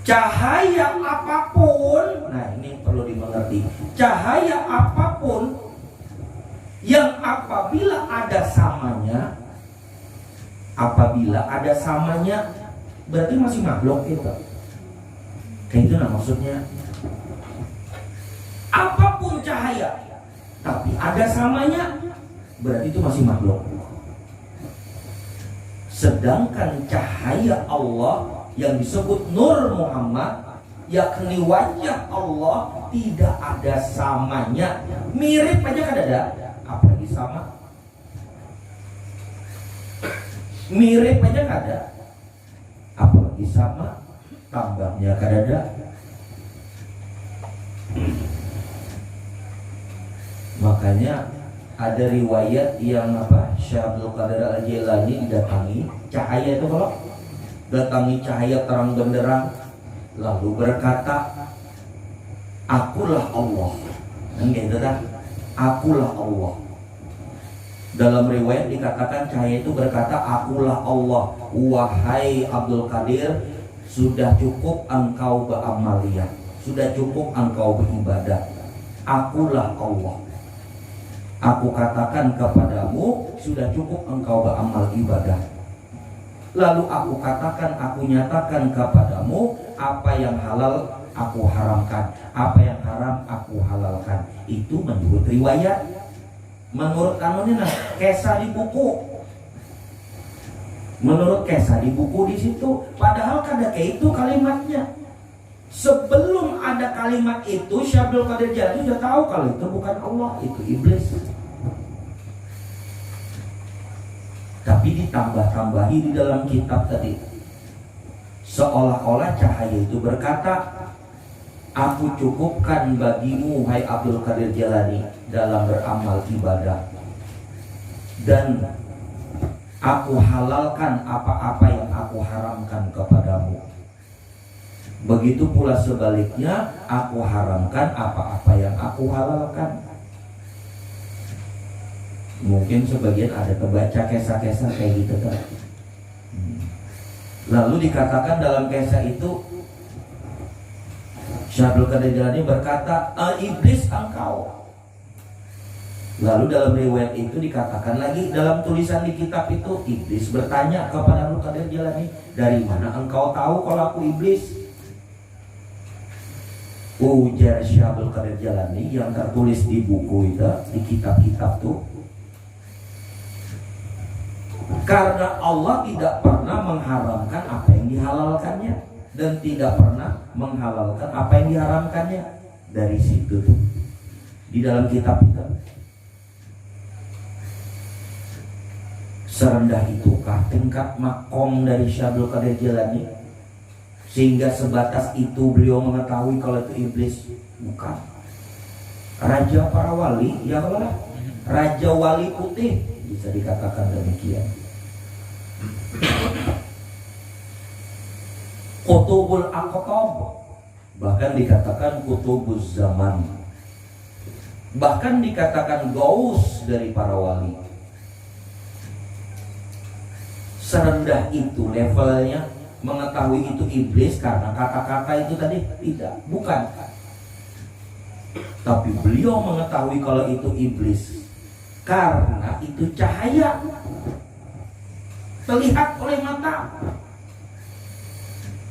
Cahaya apapun, nah ini perlu dimengerti, cahaya apapun yang apabila ada samanya, berarti masih makhluk itu. Kayak itu nah maksudnya. Apapun cahaya, tapi ada samanya, berarti itu masih makhluk. Sedangkan cahaya Allah yang disebut Nur Muhammad, yakni wajah Allah, tidak ada samanya. Mirip aja kan ada, apalagi sama. Mirip aja kan ada, apalagi sama. Tambahnya kan ada. Makanya ada riwayat yang Syekh Abdul Qadir Al-Jailani didatangi cahaya itu, kalau datangi cahaya terang benderang, lalu berkata, akulah Allah. Gitu kan? Akulah Allah. Dalam riwayat dikatakan cahaya itu berkata, akulah Allah. Wahai Abdul Qadir, sudah cukup engkau beramaliyah, sudah cukup engkau beribadah. Akulah Allah. Aku katakan kepadamu, sudah cukup engkau beramal ibadah. Lalu aku katakan, aku nyatakan kepadamu, apa yang halal aku haramkan, apa yang haram aku halalkan. Itu menurut riwayat. Menurut kanunnya kisah di buku. Menurut kisah di buku di situ. Padahal kada kayak itu kalimatnya. Sebelum ada kalimat itu, Syekh Abdul Qadir Jailani sudah tahu kalau itu bukan Allah, itu iblis. Tapi ditambah-tambahi di dalam kitab tadi, seolah-olah cahaya itu berkata, aku cukupkan bagimu, hai Abdul Qadir Jailani, dalam beramal ibadah, dan aku halalkan apa-apa yang aku haramkan kepadamu. Begitu pula sebaliknya, aku haramkan apa-apa yang aku halalkan. Mungkin sebagian ada kebaca kisah-kisah kayak gitu kan. Lalu dikatakan dalam kisah itu, Syekh Abdul Qadir Jailani berkata, iblis engkau. Lalu dalam riwayat itu dikatakan lagi, dalam tulisan di kitab itu, iblis bertanya kepada Abdul Qadir Jailani, dari mana engkau tahu kalau aku iblis? Ujar Syekh Abdul Qadir Jailani yang tertulis di buku itu, di kitab-kitab tuh, karena Allah tidak pernah mengharamkan apa yang dihalalkannya, dan tidak pernah menghalalkan apa yang diharamkannya. Dari situ tuh, di dalam kitab itu, serendah itukah tingkat makom dari Syekh Abdul Qadir Jailani, sehingga sebatas itu beliau mengetahui kalau itu iblis? Bukan. Raja para wali, ya Allah, raja wali putih, bisa dikatakan demikian. Qutubul aqtab, bahkan dikatakan kutubuz zaman, bahkan dikatakan gaus dari para wali. Serendah itu levelnya mengetahui itu iblis karena kata-kata itu tadi? Tidak, bukan. Tapi beliau mengetahui kalau itu iblis karena itu cahaya terlihat oleh mata,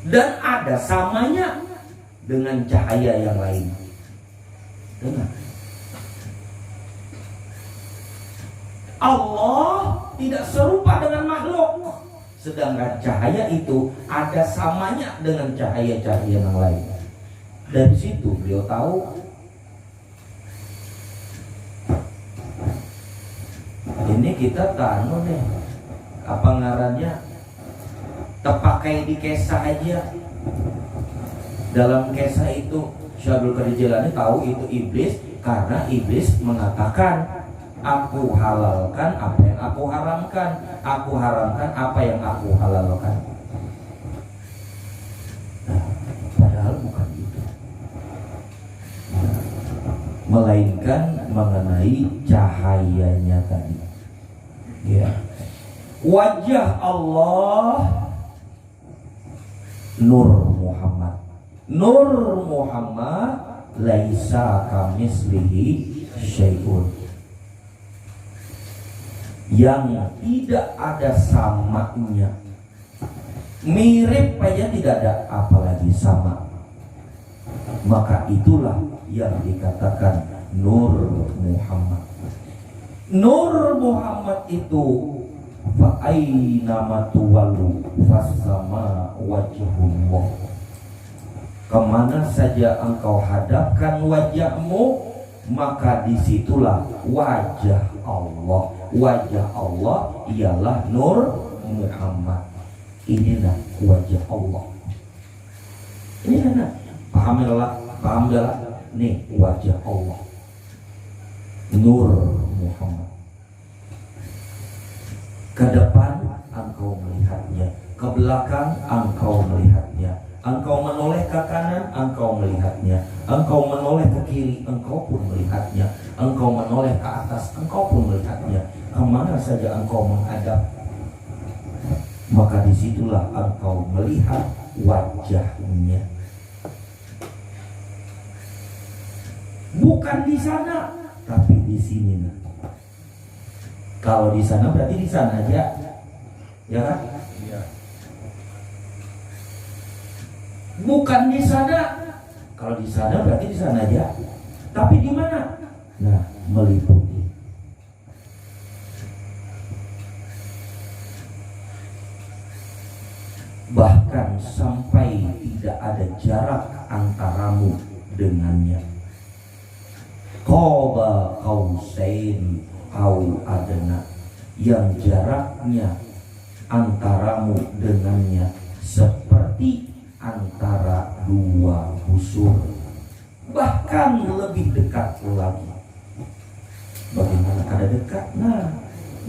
dan ada samanya dengan cahaya yang lain. Dengar, Allah tidak serupa dengan makhluk, sedangkan cahaya itu ada samanya dengan cahaya-cahaya yang lain. Dari situ beliau tahu. Ini kita tahu nih, apa ngarannya, terpakai di kisah aja. Dalam kisah itu Syekh Abdul Qadir Jailani tahu itu iblis karena iblis mengatakan, aku halalkan apa yang aku haramkan, aku haramkan apa yang aku halalkan. Nah, padahal bukan itu, melainkan mengenai cahayanya tadi. Ya, wajah Allah Nur Muhammad. Nur Muhammad laisa kamislihi syai'un, yang tidak ada samanya, mirip aja tidak ada, apalagi sama. Maka itulah yang dikatakan Nur Muhammad. Nur Muhammad itu fa aina matuwallu fasama wajhullah. Kemana saja engkau hadapkan wajahmu, maka disitulah wajah Allah. Wajah Allah ialah Nur Muhammad. Inilah wajah Allah. Ini kan, paham adalah nih wajah Allah, Nur Muhammad. Ke depan engkau melihatnya, ke belakang engkau melihatnya, engkau menoleh ke kanan engkau melihatnya, engkau menoleh ke kiri engkau pun melihatnya, engkau menoleh ke atas engkau pun melihatnya. Kemana saja engkau menghadap, maka disitulah engkau melihat wajahnya. Bukan di sana, tapi di sini. Kalau di sana berarti di sana aja, ya kan? Bukan di sana. Kalau di sana berarti di sana aja. Tapi di mana? Nah, meliputi. Bahkan sampai tidak ada jarak antaramu dengannya. Qaba qausain au adna, yang jaraknya antaramu dengannya seperti antara dua busur, bahkan lebih dekat lagi. Bagaimana ada dekat? Nah,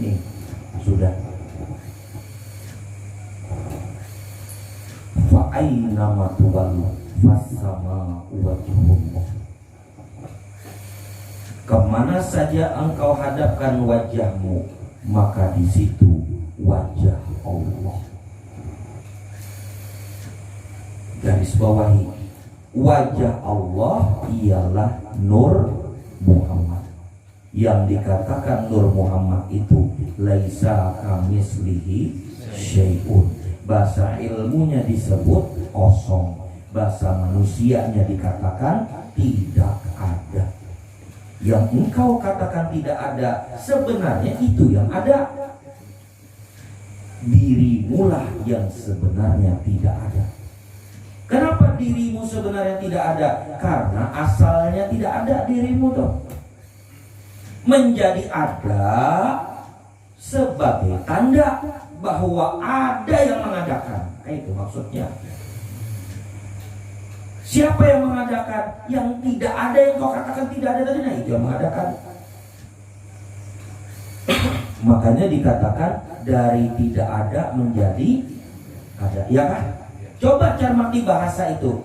nih sudah. Fa aina ma tuwallu fasama wajhullah. Kemana saja engkau hadapkan wajahmu, maka di situ wajah Allah. Garis bawahi, wajah Allah ialah Nur Muhammad. Yang dikatakan Nur Muhammad itu laisa kamislihi syai'un. Bahasa ilmunya disebut kosong, bahasa manusianya dikatakan tidak ada. Yang engkau katakan tidak ada, sebenarnya itu yang ada. Dirimulah yang sebenarnya tidak ada. Kenapa dirimu sebenarnya tidak ada? Karena asalnya tidak ada dirimu tuh. Menjadi ada sebagai tanda bahwa ada yang mengadakan. Itu maksudnya. Siapa yang mengadakan? Yang tidak ada, yang kau katakan tidak ada tadi, nah itu yang mengadakan. Makanya dikatakan dari tidak ada menjadi ada, ya kan? Coba cermati bahasa itu.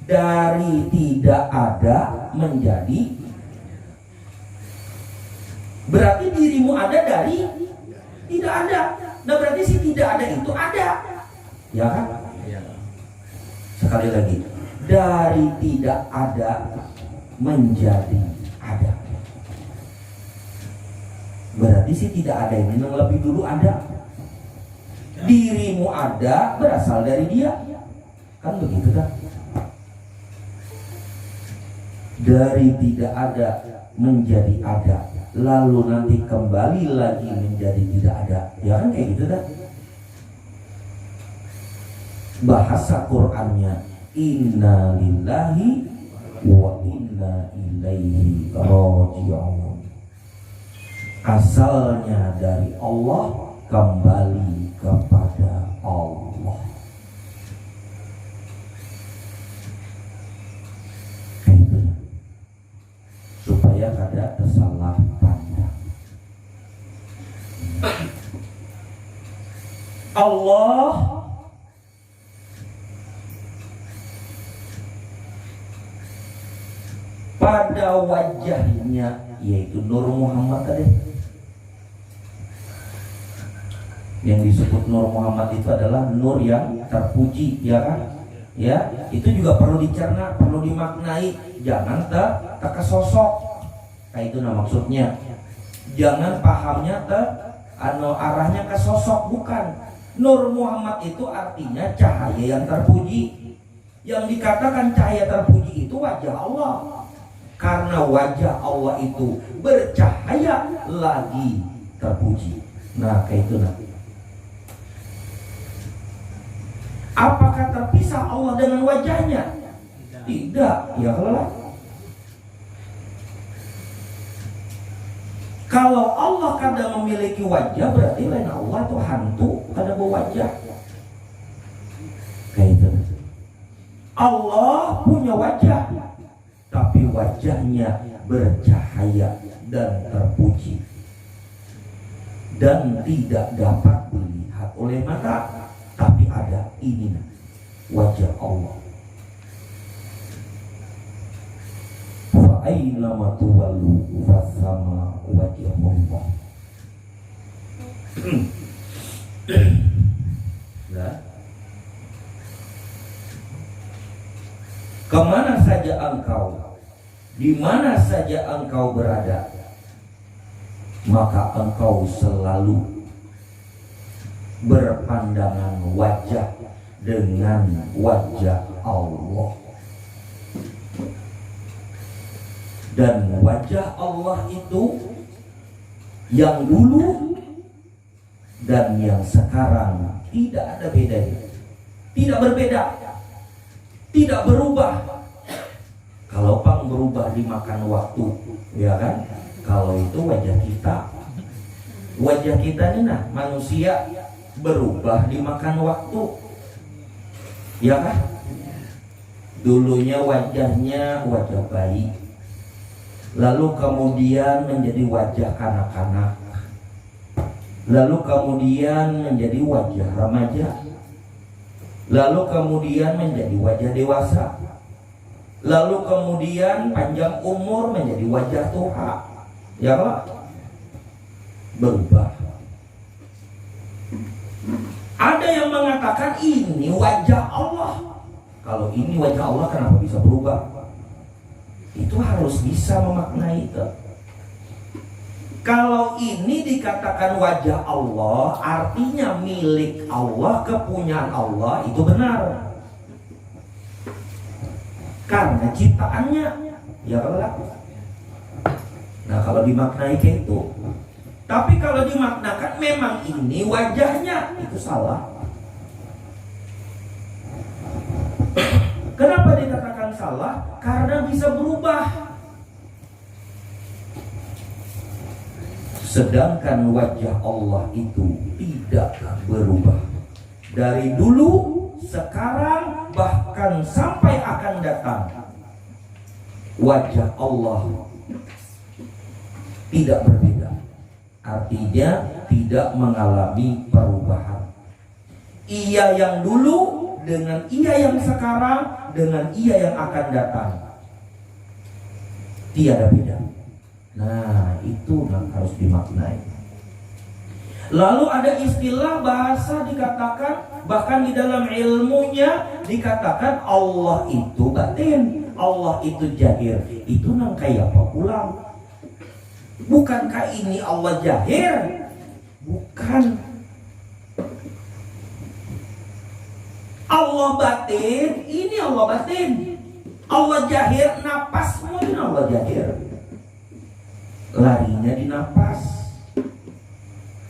Dari tidak ada menjadi, berarti dirimu ada dari tidak ada. Nah berarti si tidak ada itu ada, ya kan? Sekali lagi, dari tidak ada menjadi ada. Berarti si tidak ada ini yang lebih dulu ada. Dirimu ada berasal dari dia, kan begitu kan? Dari tidak ada menjadi ada, lalu nanti kembali lagi menjadi tidak ada, ya kan kayak gitu kan? Bahasa Qur'annya inna lillahi wa inna ilaihi raji'un. Asalnya dari Allah, kembali kepada Allah. Itu supaya kada tersalah pandang. Allah pada wajahnya, yaitu Nur Muhammad tadi. Ya yang disebut Nur Muhammad itu adalah nur yang terpuji, ya kan? Ya, itu juga perlu dicerna, perlu dimaknai. Jangan kesosok. Kayak itu nah maksudnya. Jangan pahamnya arahnya ke sosok, bukan. Nur Muhammad itu artinya cahaya yang terpuji. Yang dikatakan cahaya terpuji itu wajah Allah. Karena wajah Allah itu bercahaya lagi terpuji. Nah, kayak itu nah. Apakah terpisah Allah dengan wajahnya? Tidak, ya Allah. Kalau Allah kadang memiliki wajah, berarti lain Allah itu hantu kadang berwajah. Kayak itu. Allah punya wajah, tapi wajahnya bercahaya dan terpuji dan tidak dapat dilihat oleh mata. Tapi ada ini wajah Allah. Fa aina ma tuwallu fa sama wajhullah. Nah, kemana saja engkau, di mana saja engkau berada, maka engkau selalu berpandangan wajah dengan wajah Allah. Dan wajah Allah itu yang dulu dan yang sekarang tidak ada bedanya. Tidak berbeda, tidak berubah. Kalau pang berubah dimakan waktu, ya kan? Kalau itu wajah kita ini nah manusia berubah dimakan waktu, ya kan? Dulunya wajahnya wajah bayi, lalu kemudian menjadi wajah kanak-kanak, lalu kemudian menjadi wajah remaja, lalu kemudian menjadi wajah dewasa, lalu kemudian panjang umur menjadi wajah tua, ya kan? Berubah. Ada yang mengatakan ini wajah Allah. Kalau ini wajah Allah, kenapa bisa berubah? Itu harus bisa memaknai itu. Kalau ini dikatakan wajah Allah, artinya milik Allah, kepunyaan Allah, itu benar. Karena ciptaannya, ya Allah. Nah, kalau dimaknai kayak itu. Tapi kalau dimaknakan memang ini wajahnya, itu salah. Kenapa dikatakan salah? Karena bisa berubah. Sedangkan wajah Allah itu tidak berubah. Dari dulu, sekarang, bahkan sampai akan datang. Wajah Allah tidak berbeda. Artinya tidak mengalami perubahan. Ia yang dulu dengan ia yang sekarang dengan ia yang akan datang tiada beda. Nah, itu yang harus dimaknai. Lalu ada istilah bahasa dikatakan, bahkan di dalam ilmunya dikatakan Allah itu batin, Allah itu jahir. Itu nang kayak apa pulang? Bukankah ini Allah jahir? Bukan. Allah batin, ini Allah batin. Allah jahir, napasmu ini Allah jahir. Larinya di napas,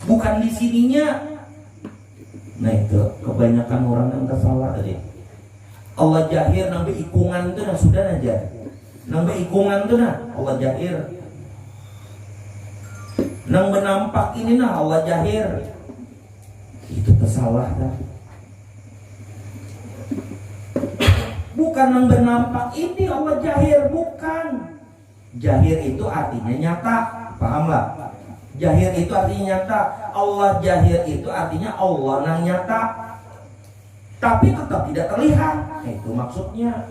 bukan di sininya. Nah itu kebanyakan orang yang tersalah tadi. Allah jahir nambah ikungan itu nah sudah aja. Nambah ikungan itu nah Allah jahir. Nang menampak ini nah Allah jahir. Itu tersalah kan? Bukan nang bernampak ini Allah jahir, bukan. Jahir itu artinya nyata, pahamlah? Jahir itu artinya nyata. Allah jahir itu artinya Allah nang nyata, tapi tetap tidak terlihat. Itu maksudnya.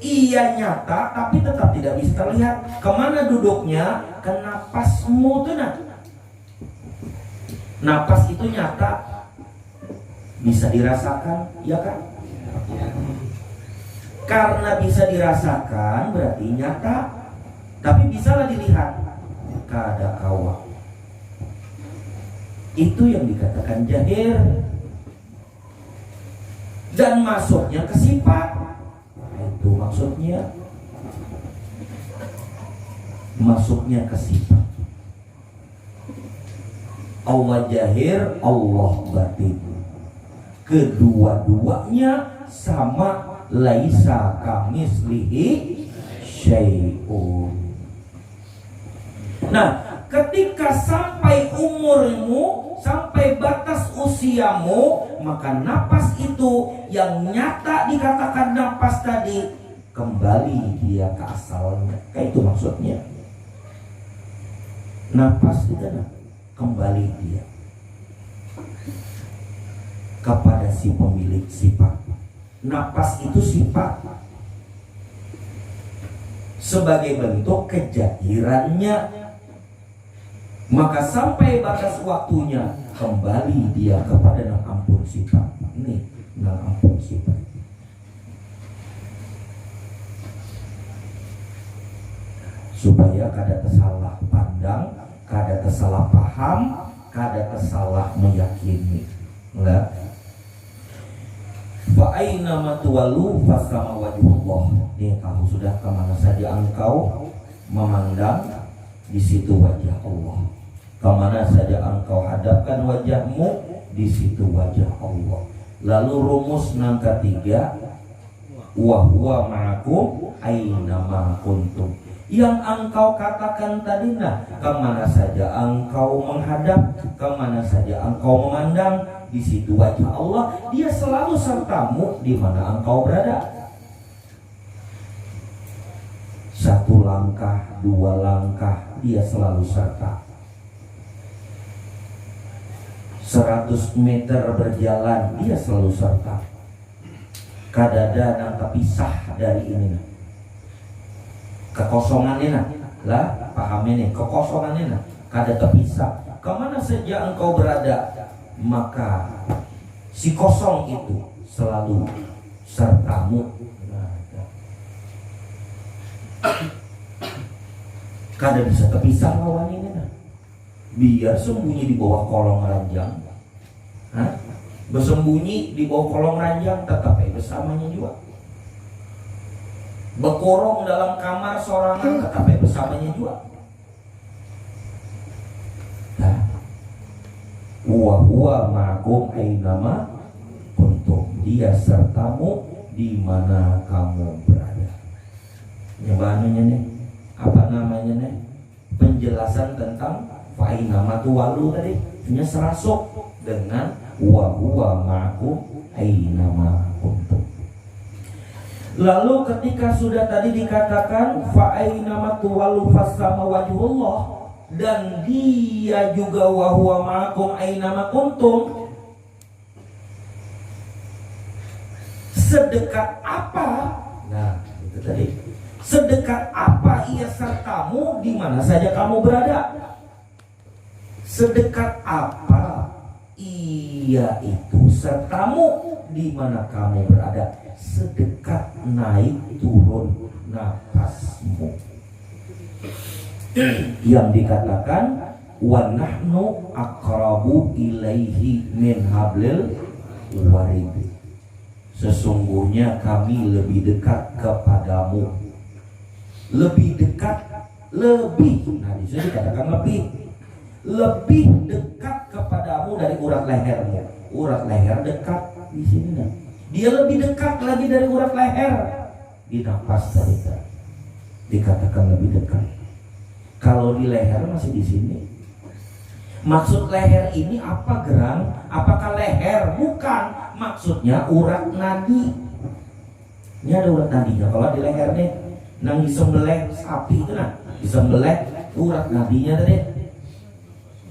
Ia nyata tapi tetap tidak bisa terlihat. Kemana duduknya? Ke napasmu tuh nah. Napas itu nyata, bisa dirasakan, ya kan? Karena bisa dirasakan berarti nyata, tapi bisalah dilihat. Kada kawa, itu yang dikatakan jahir, dan masuknya ke sifat. Itu maksudnya, masuknya ke sifat. Allah jahir, Allah batin, kedua-duanya sama. Laisa kamislihi syai'un. Nah, ketika sampai umurmu, sampai batas usiamu, maka napas itu yang nyata dikatakan napas tadi, kembali dia ke asalnya. Kayak itu maksudnya. Napas itu kembali dia kepada si pemilik sifat. Napas itu sifat sebagai bentuk kejahirannya. Maka sampai batas waktunya kembali dia kepada nang ampun sifat. Ini nang ampun sifat. Supaya kada tersalah pandang, kada tersalah paham, kada tersalah meyakini. Enggak? Fa'aina matuwalu fasama wajhullah. Nih, kamu sudah kemana saja engkau memandang, di situ wajah Allah. Kemana saja engkau hadapkan wajahmu, di situ wajah Allah. Lalu rumus yang ketiga, wa huwa ma'akum aina ma kuntum. Yang engkau katakan tadi, nah, kemana saja engkau menghadap, kemana saja engkau memandang, di situ wajah Allah. Dia selalu sertamu di mana engkau berada. Satu langkah, dua langkah, dia selalu serta. 100 meter berjalan, dia selalu serta. Kadada nang terpisah dari ini, kekosongannya lah, paham ini, kekosongannya kada terpisah. Kemana saja engkau berada, maka si kosong itu selalu sertamu. Kada bisa terpisah lawan ini. Biar sembunyi di bawah kolong ranjang, bersembunyi di bawah kolong ranjang, tetap bersamanya juga. Berkorong dalam kamar sorangan, tetap bersamanya juga. Wa huwa ma'akum ainama kuntum. Dia sertamu di mana kamu berada. Nyebanunya nih, apa namanya nih? Penjelasan tentang fa'inama tuwalu tadi, punya serasuk dengan wa huwa ma'akum ainama kuntum. Lalu ketika sudah tadi dikatakan fa'inama tuwalu fasama wajhullah, dan dia juga wa huwa ma'akum ainama kuntum, sedekat apa? Nah, itu tadi. Sedekat apa ia sertamu di mana saja kamu berada? Sedekat apa ia itu sertamu di mana kamu berada? Sedekat naik turun napasmu. Yang dikatakan wa nahnu aqrabu ilaihi min hablil warid. Sesungguhnya kami lebih dekat kepadamu. Lebih dekat, lebih. Nah, di sini dikatakan lebih dekat kepadamu dari urat lehermu. Urat leher dekat di sini. Nah. Dia lebih dekat lagi dari urat leher. Di nafas tadi dikatakan lebih dekat. Kalau di leher masih di sini. Maksud leher ini apa, Gerang? Apakah leher? Bukan. Maksudnya urat nadi. Ini ada urat nadinya. Kalau di leher nih, nang disembelih sapi itu nah, disembelih urat nadinya tadi.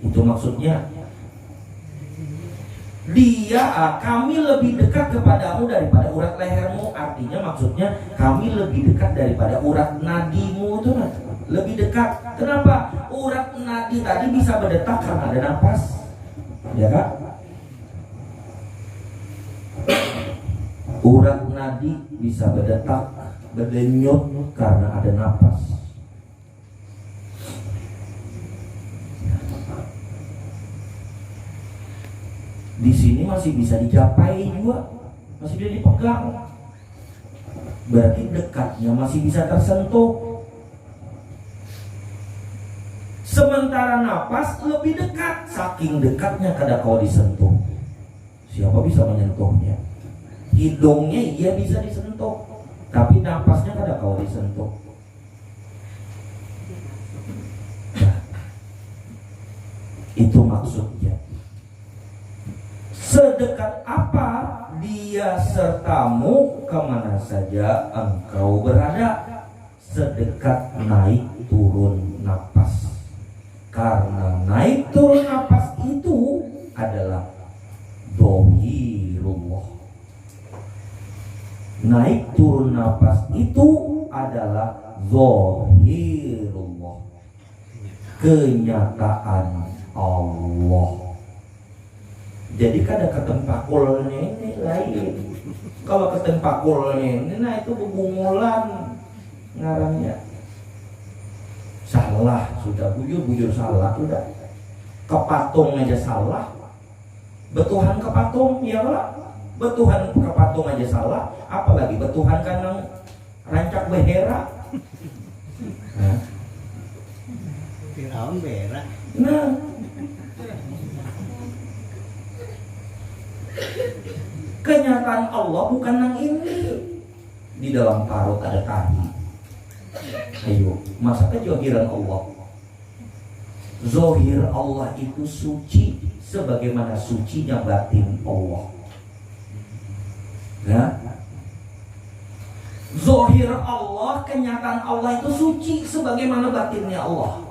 Itu maksudnya. Kami lebih dekat kepadamu daripada urat lehermu. Artinya maksudnya kami lebih dekat daripada urat nadimu itu nah. Lebih dekat. Kenapa? Urat nadi tadi bisa berdetak karena ada nafas. ya kan? Urat nadi bisa berdetak, berdenyut karena ada napas. Di sini masih bisa dicapai juga, masih bisa dipegang. Berarti dekatnya masih bisa tersentuh. Sementara napas lebih dekat, saking dekatnya kada kau disentuh. Siapa bisa menyentuhnya? Hidungnya iya bisa disentuh, tapi napasnya kada kau disentuh. Nah, itu maksudnya. Sedekat apa dia sertamu kemana saja engkau berada, sedekat naik turun napas. Karena naik turun napas itu adalah dhahirullah. Naik turun napas itu adalah zahirullah, kenyataan Allah. Jadi kada ketempakulnya ini lain. Kalau ketempakulnya ini, nah itu bebungulan ngarannya. Salah sudah, bujur salah sudah. Kepatung aja salah. Betuhan kepatung, ya lah. Betuhan kepatung aja salah, apalagi betuhan kanang rancak behera. Nah. Firaun behera. Nah. Kenyataan Allah bukan yang ini. Di dalam parut ada tahi. Ayo, masa kejohiran Allah. Zohir Allah itu suci sebagaimana sucinya batin Allah. Ya. Zohir Allah, kenyataan Allah itu suci sebagaimana batinnya Allah.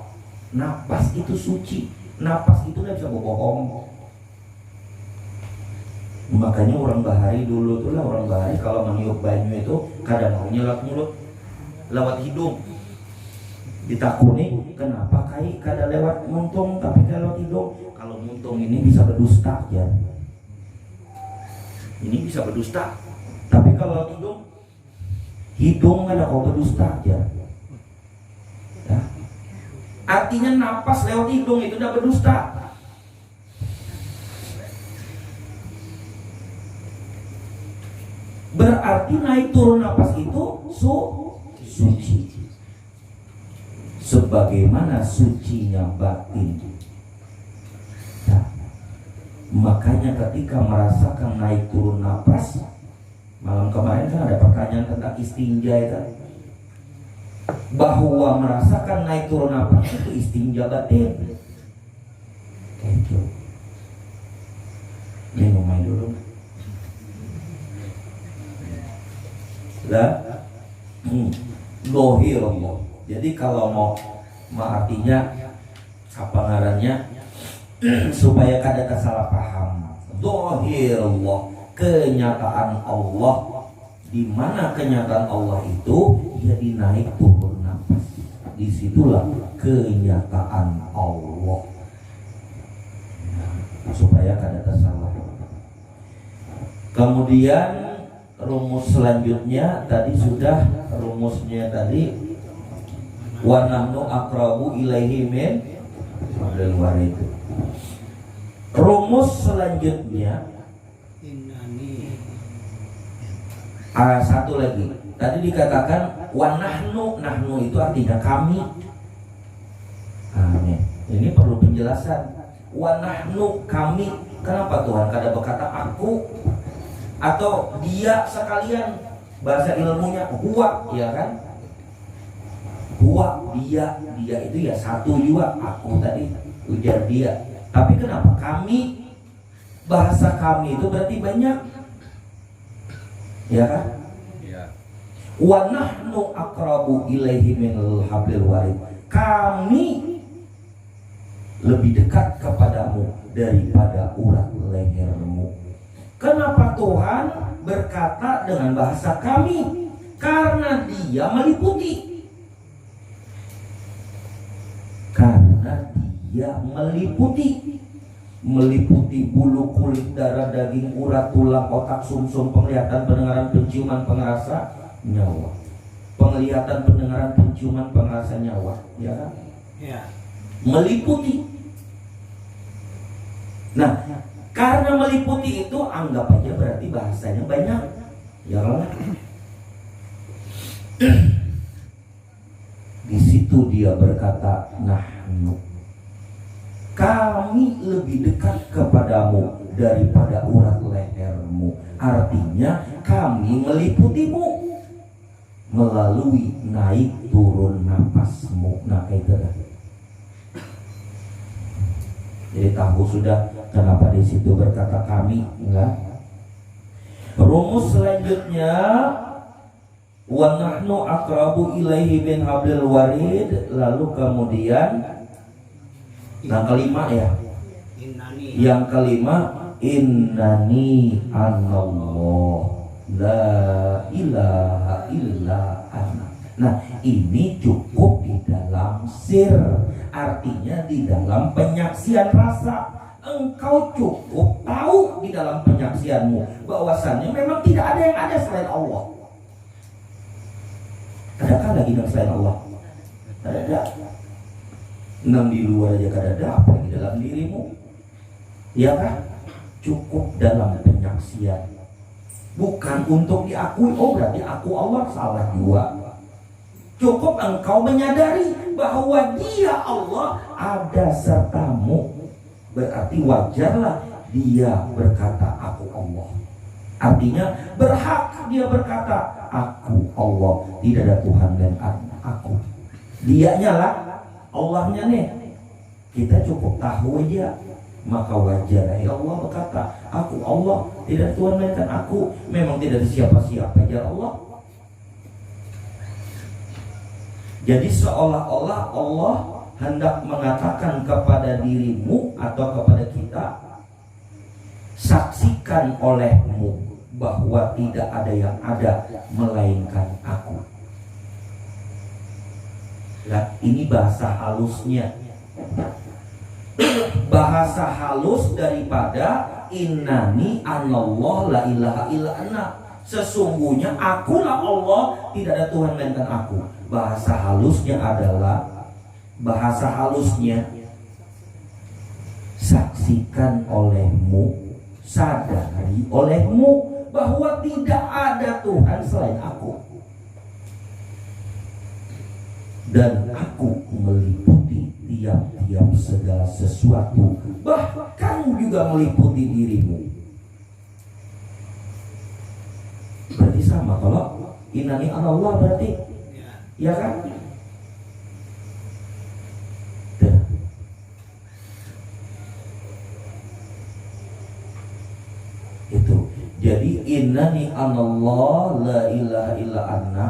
Napas itu suci. Napas itu tidak bisa bohong. Makanya orang Bahari dulu tuh lah, orang Bahari kalau meniup banyu itu kadang maunya lewat mulut, lewat hidung. Ditakuni kenapa kai kada lewat muntung tapi kada lewat hidung. Kalau muntung ini bisa berdusta ya. Ini bisa berdusta. Tapi kalau hidung ada kau berdusta aja. Ya. Artinya napas lewat hidung itu udah berdusta. Berarti naik turun napas itu suci. Sebagaimana sucinya batin. Nah, makanya ketika merasakan naik turun napas, malam kemarin kan ada pertanyaan tentang istinja itu, bahwa merasakan naik turun napas itu istinja batin. Kayak itu. Ini mau main dulu. Lah, dhahirullah. Jadi kalau mau artinya apa ngarannya supaya kada salah paham. Dhahirullah, kenyataan Allah. Di mana kenyataan Allah itu dia dinaik turun nafas. Disitulah kenyataan Allah. Supaya kada salah. Kemudian rumus selanjutnya tadi sudah, rumusnya tadi wa nahnu aqrabu ilaihi min hablil warid. Rumus selanjutnya satu lagi. Tadi dikatakan wa nahnu itu artinya kami. Ini perlu penjelasan. Wa nahnu, kami. Kenapa Tuhan kada berkata aku atau dia sekalian? Bahasa ilmunya huwa, ya kan? Huwa, dia itu ya satu juga. Aku tadi ujar dia. Tapi kenapa kami? Bahasa kami itu berarti banyak, ya kan? Ya. Wa nahnu aqrabu ilaihi minal hablil warid. Kami lebih dekat kepadamu daripada urat lehermu. Kenapa Tuhan berkata dengan bahasa kami? Karena dia meliputi. Karena dia meliputi. meliputi bulu, kulit, darah, daging, urat, tulang, otak, sumsum, penglihatan, pendengaran, penciuman, pengrasa, nyawa. Penglihatan, pendengaran, penciuman, pengrasa, nyawa, ya kan? Ya. Meliputi. Nah, karena meliputi itu anggap aja berarti bahasanya banyak, ya kan? Di situ dia berkata, nahnu, kami lebih dekat kepadamu daripada urat lehermu. Artinya kami meliputimu melalui naik turun napasmu. Nah itu dah. Jadi tahu sudah kenapa di situ berkata kami, enggak? Rumus selanjutnya, wa nahnu aqrabu ilaihi min hablil warid. Lalu kemudian yang kelima ya. Yang kelima, innani anallah la ilaha illa ana. Nah, ini cukup di dalam sir. Artinya di dalam penyaksian rasa. Engkau cukup tahu di dalam penyaksianmu bahwasannya memang tidak ada yang ada selain Allah. Adakah lagi yang selain Allah? Tidak ada. Enam di luar aja kada ada, apalagi dalam dirimu. Ya kan? Cukup dalam penyaksian. Bukan untuk diakui. Oh berarti aku Allah, salah juga. Cukup engkau menyadari bahwa dia Allah ada sertamu. Berarti wajarlah dia berkata aku Allah. Artinya berhak dia berkata aku Allah, tidak ada Tuhan dan aku. Dianya lah Allahnya nih. Kita cukup tahu aja. Maka wajar ya Allah berkata aku Allah, tidak ada Tuhan melainkan aku. Memang tidak ada siapa-siapa aja Allah. Jadi seolah-olah Allah hendak mengatakan kepada dirimu atau kepada kita, saksikan olehmu bahwa tidak ada yang ada melainkan aku. Nah, ini bahasa halusnya. Bahasa halus daripada innani anallah la ilaha illa ana. Sesungguhnya akulah Allah, tidak ada Tuhan melainkan aku. Bahasa halusnya adalah, bahasa halusnya, saksikan olehmu, sadari olehmu bahwa tidak ada Tuhan selain aku. Dan aku meliputi tiap-tiap segala sesuatu, bahkan juga meliputi dirimu. Berarti sama kalau innani anallah berarti, ya kan? Itu. Jadi innani anallah la ilaha illa anna,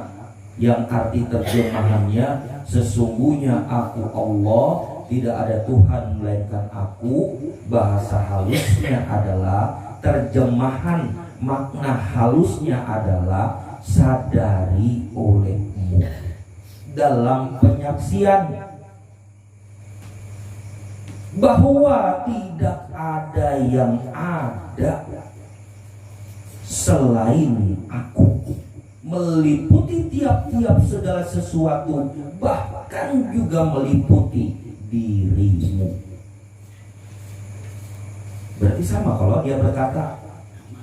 yang arti terjemahannya sesungguhnya aku Allah, tidak ada Tuhan melainkan aku. Bahasa halusnya adalah, terjemahan makna halusnya adalah sadari olehmu dalam penyaksian bahwa tidak ada yang ada selain aku, meliputi tiap-tiap segala sesuatu, bahkan juga meliputi dirimu. Berarti sama kalau dia berkata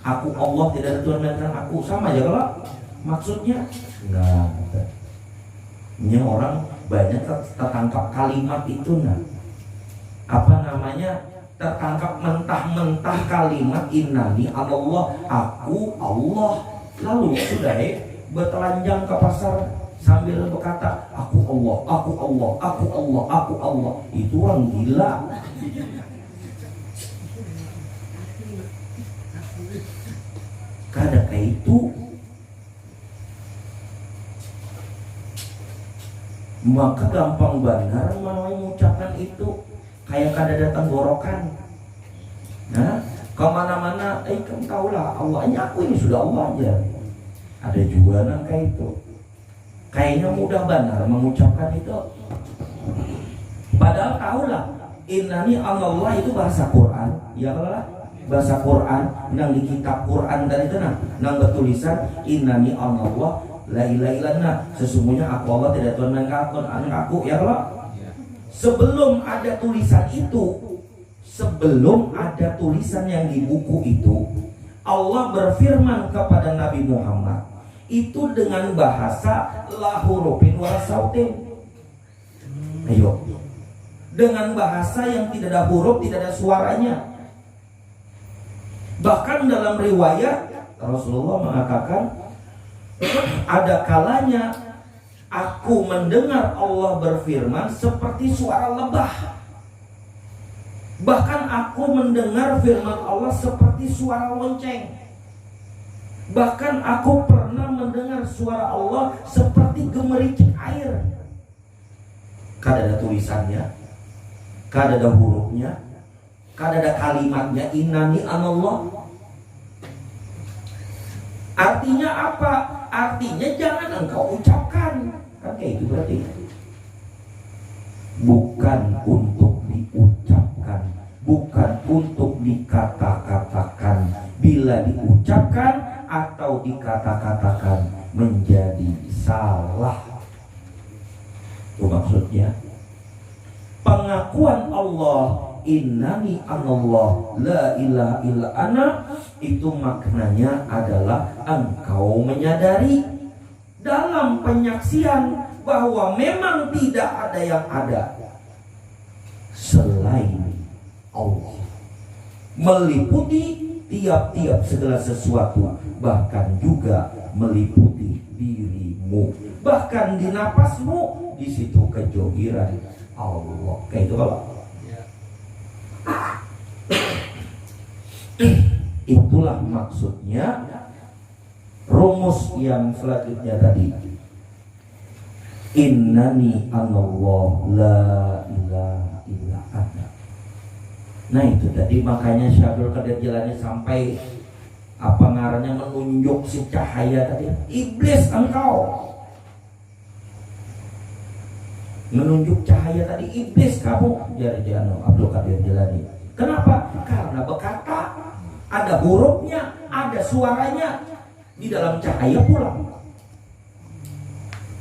aku Allah, tidak ada Tuhan melainkan aku, sama aja kalau maksudnya enggak. Ini orang banyak tertangkap kalimat itu, nah apa namanya, tertangkap mentah-mentah kalimat innani Allah, aku Allah, lalu sudah bertelanjang ke pasar sambil berkata aku Allah, aku Allah, aku Allah, aku Allah. Itu orang gila. Kada kayak itu. Maka gampang benar mau mengucapkan itu, kayak kada datang gorokan. Nah, kemana-mana, kamu tahulah Allahnya aku ini sudah Allah aja. Ada juga yang kayak itu. Kayaknya mudah benar mengucapkan itu. Padahal tahulah innani Allah itu bahasa Quran. ya lah bahasa Quran nang di kitab Quran tadi itu nang bertulisan innani Allah la ilaha illallah, sesungguhnya aku Allah tidak Tuhan dan aku ya Allah. Sebelum ada tulisan itu, sebelum ada tulisan yang di buku itu, Allah berfirman kepada Nabi Muhammad itu dengan bahasa la hurufin wala sautin. Ayo, dengan bahasa yang tidak ada huruf, tidak ada suaranya. Bahkan dalam riwayat Rasulullah mengatakan ada kalanya aku mendengar Allah berfirman seperti suara lebah. Bahkan aku mendengar firman Allah seperti suara lonceng. Bahkan aku pernah mendengar suara Allah seperti gemericik air. Kada ada tulisannya, kada ada hurufnya, kada ada kalimatnya innani anallah. Artinya apa? Artinya jangan engkau ucapkan. Kan kayak itu berarti. Bukan untuk diucapkan, bukan untuk dikata-katakan. Bila diucapkan atau dikata-katakan menjadi salah. Itu maksudnya. Pengakuan Allah innani anallah la ilaha illa ana, itu maknanya adalah engkau menyadari dalam penyaksian bahwa memang tidak ada yang ada selain Allah, meliputi tiap-tiap segala sesuatu, bahkan juga meliputi dirimu, bahkan di napasmu, di situ kejohiran Allah. Kayak itu kalau itulah maksudnya rumus yang selanjutnya tadi, innani anallah la ilaha illa ana. Nah itu tadi makanya Syabul Qadir Jilani sampai apa ngarannya menunjuk si cahaya tadi, iblis engkau menunjuk cahaya tadi, iblis kamu, jadi Abdul Qadir Jilani. Kenapa? Karena berkata ada hurufnya, ada suaranya di dalam cahaya pula.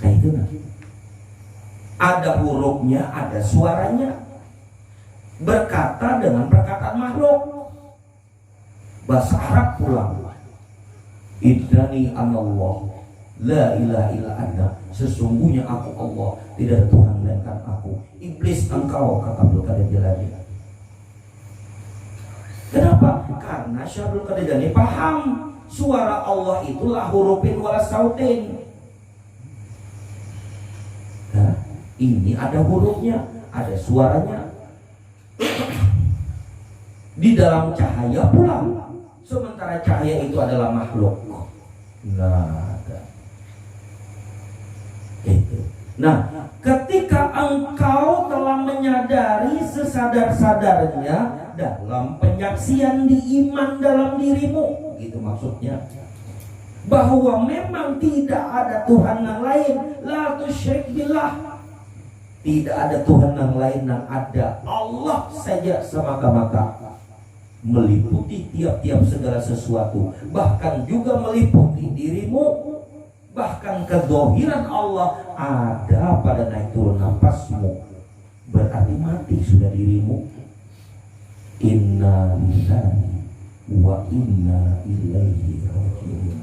Nah itu ada hurufnya, ada suaranya, berkata dengan perkataan makhluk, bahasa Arab pula. Innani anallah la ilaha illa ana, sesungguhnya aku Allah, tidak ada Tuhan melainkan aku. Iblis engkau, kata Abdul Qadir Jilani. Kenapa? Karena Syabul Qadir Jilani paham suara Allah itulah hurufin wala sautin. Nah, ini ada hurufnya, ada suaranya. Di dalam cahaya pula. Sementara cahaya itu adalah makhluk. Nah, ketika engkau telah menyadari sesadar-sadarnya dalam penyaksian di iman dalam dirimu, gitu maksudnya, bahwa memang tidak ada Tuhan yang lain, la tusyrik billah, tidak ada Tuhan yang lain, yang ada Allah saja semata-mata, meliputi tiap-tiap segala sesuatu, bahkan juga meliputi dirimu. Bahkan kedohiran Allah ada pada naik turun napasmu, berarti mati sudah dirimu. Inna lillahi wa inna ilaihi raji'un,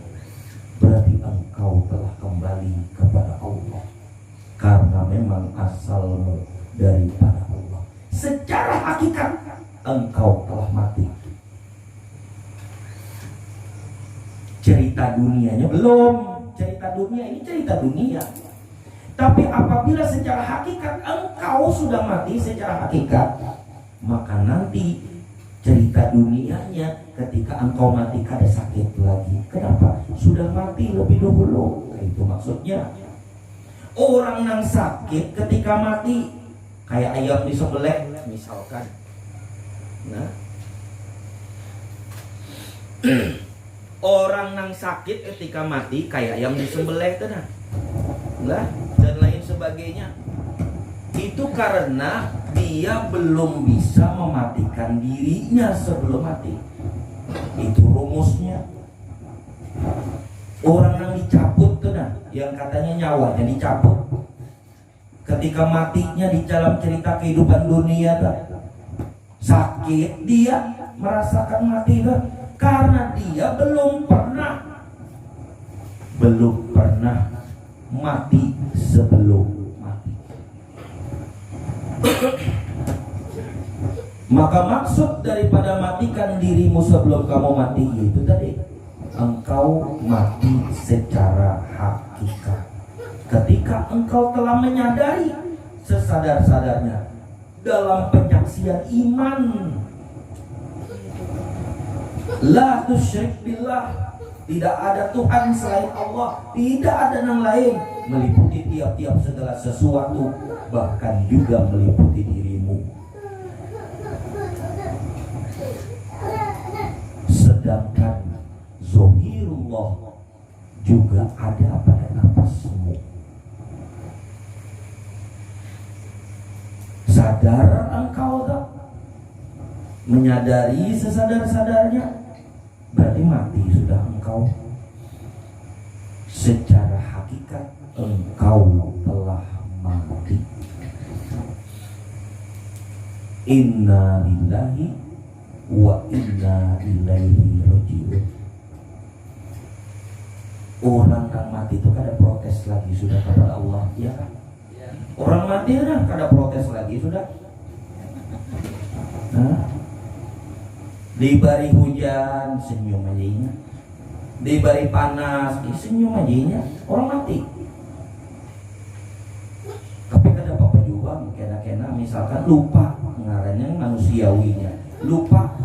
berarti engkau telah kembali kepada Allah, karena memang asalmu daripada Allah. Secara hakikat engkau telah mati. Cerita dunianya belum. Cerita dunia ini cerita dunia. Tapi apabila secara hakikat engkau sudah mati secara hakikat, maka nanti cerita dunianya ketika engkau mati kada sakit lagi. Kenapa? Sudah mati lebih dahulu. Itu maksudnya. Orang yang sakit ketika mati kayak ayam disembelih misalkan. Nah, orang yang sakit ketika mati kayak ayam disembelih itu nah, dan lain sebagainya. Itu karena dia belum bisa mematikan dirinya sebelum mati. Itu rumusnya. Orang yang dicabut tuh nah, yang katanya nyawanya dicabut, ketika matinya di dalam cerita kehidupan dunia tuh, sakit dia merasakan mati tuh, karena dia belum pernah mati sebelum mati. Maka maksud daripada matikan dirimu sebelum kamu mati itu tadi, engkau mati secara hakikat. Ketika engkau telah menyadari sesadar-sadarnya dalam penyaksian iman, la tusyrik billah, tidak ada Tuhan selain Allah, tidak ada yang lain, meliputi tiap-tiap segala sesuatu, bahkan juga meliputi dirimu. Sedangkan Zohirullah juga ada pada nafasmu. Sadar engkau tak? Menyadari sesadar-sadarnya, berarti mati sudah engkau. Secara hakikat engkau telah mati. Inna lillahi wa inna ilaihi raji'un. Orang yang mati itu kada protes lagi sudah kepada Allah, ya kan? Orang mati sudah kada protes lagi sudah. Diberi hujan senyum aja, diberi panas senyum aja, orang mati. Tapi kada apa-apa juga, kena misalkan lupa ngarannya manusiawinya, lupa.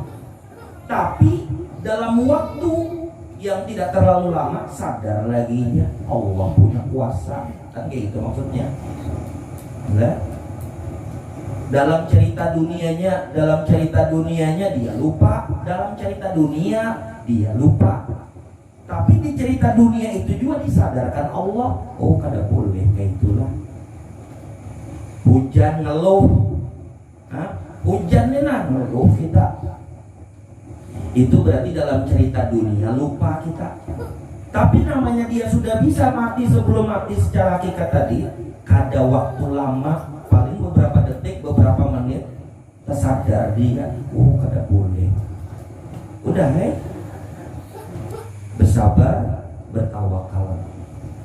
Tapi dalam waktu yang tidak terlalu lama sadar lagi ya, Allah punya kuasa, kan kayak gitu maksudnya. Enggak? Dalam cerita dunianya dia lupa, dalam cerita dunia dia lupa. Tapi di cerita dunia itu juga disadarkan Allah, oh kada boleh kayak itulah. Hujan ngeluh, hujan ngeluh kita. Itu berarti dalam cerita dunia lupa kita. Tapi namanya dia sudah bisa mati sebelum mati secara hakikat tadi, kada waktu lama, paling beberapa detik, beberapa menit, tersadar dia, oh kada boleh. Udah bersabar, bertawakal,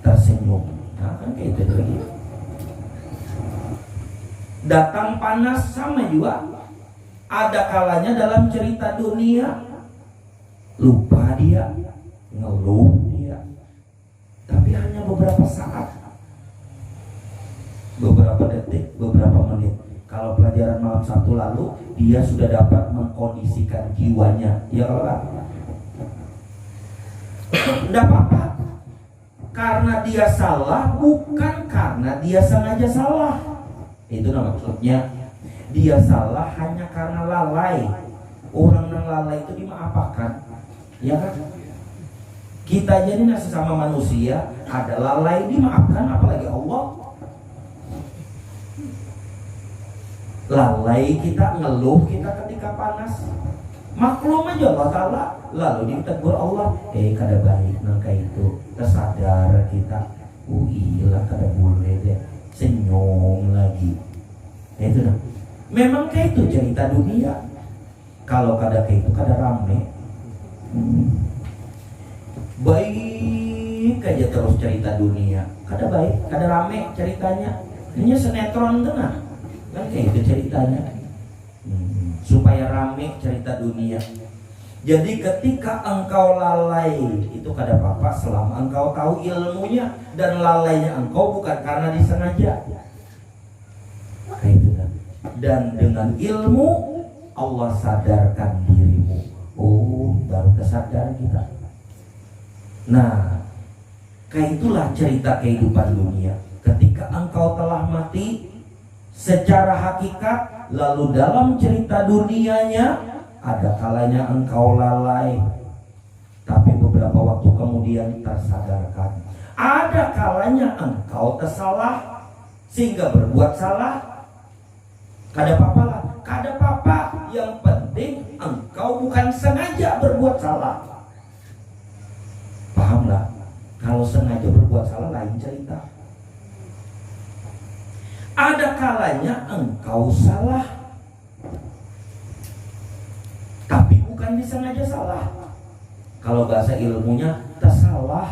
tersenyum. Nah kan kayak itu lagi. Datang panas sama juga. Ada kalanya dalam cerita dunia lupa dia, ngeluh dia, tapi hanya beberapa saat, beberapa detik, beberapa menit. Kalau pelajaran malam Sabtu lalu, dia sudah dapat mengkondisikan jiwanya. Ya kalau tidak apa-apa, karena dia salah, bukan karena dia sengaja salah. Itu maksudnya. Dia salah hanya karena lalai. Orang yang lalai itu dimaafkan, ya kan? Kita jadi sesama manusia ada lalai dimaafkan, apalagi Allah. Lalai kita, ngeluh kita ketika panas, maklum aja Allah Ta'ala. Lalu ditegur Allah, kada baik nangka itu. Tersadar kita, iya kada boleh deh, senyum lagi. Itu dah. Memang kayak itu cerita dunia. Kalau kada kayak itu kada rame. Baik aja terus cerita dunia, kada baik, kada rame ceritanya. Ini sinetron tenang. Kan kayak itu ceritanya. Supaya rame cerita dunia. Jadi ketika engkau lalai itu kada apa-apa selama engkau tahu ilmunya, dan lalainya engkau bukan karena disengaja. Kayak itu kan. Dan dengan ilmu Allah sadarkan dirimu. Oh, baru kesadar kita. Nah, kayak itulah cerita kehidupan dunia. Ketika engkau telah mati secara hakikat, lalu dalam cerita dunianya ada kalanya engkau lalai, tapi beberapa waktu kemudian tersadarkan. Ada kalanya engkau tersalah sehingga berbuat salah. Kada apa-apa lah, kada apa-apa. Yang penting engkau bukan sengaja berbuat salah. Pahamlah? Kalau sengaja berbuat salah lain cerita. Ada kalanya engkau salah, tapi bukan disengaja salah. Kalau bahasa ilmunya tersalah.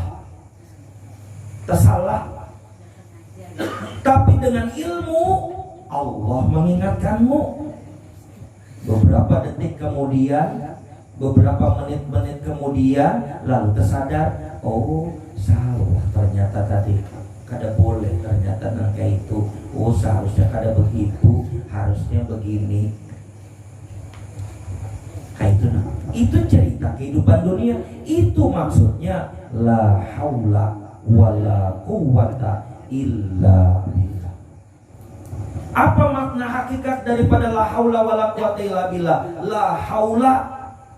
Tapi dengan ilmu Allah mengingatkanmu. Beberapa detik kemudian, beberapa menit-menit kemudian, lalu tersadar, oh salah ternyata tadi, kada boleh ternyata nangka itu, oh seharusnya kada begitu, harusnya begini. Kayak itu nah. Itu cerita kehidupan dunia. Itu maksudnya la haula wala quwwata illa billah. Apa makna hakikat daripada la haula wala quwwata illa billah? La haula,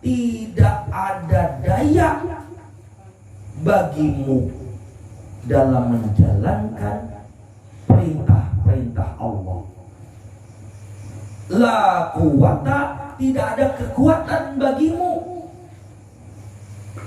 tidak ada daya bagimu dalam menjalankan perintah-perintah Allah. La quwwata, tidak ada kekuatan bagimu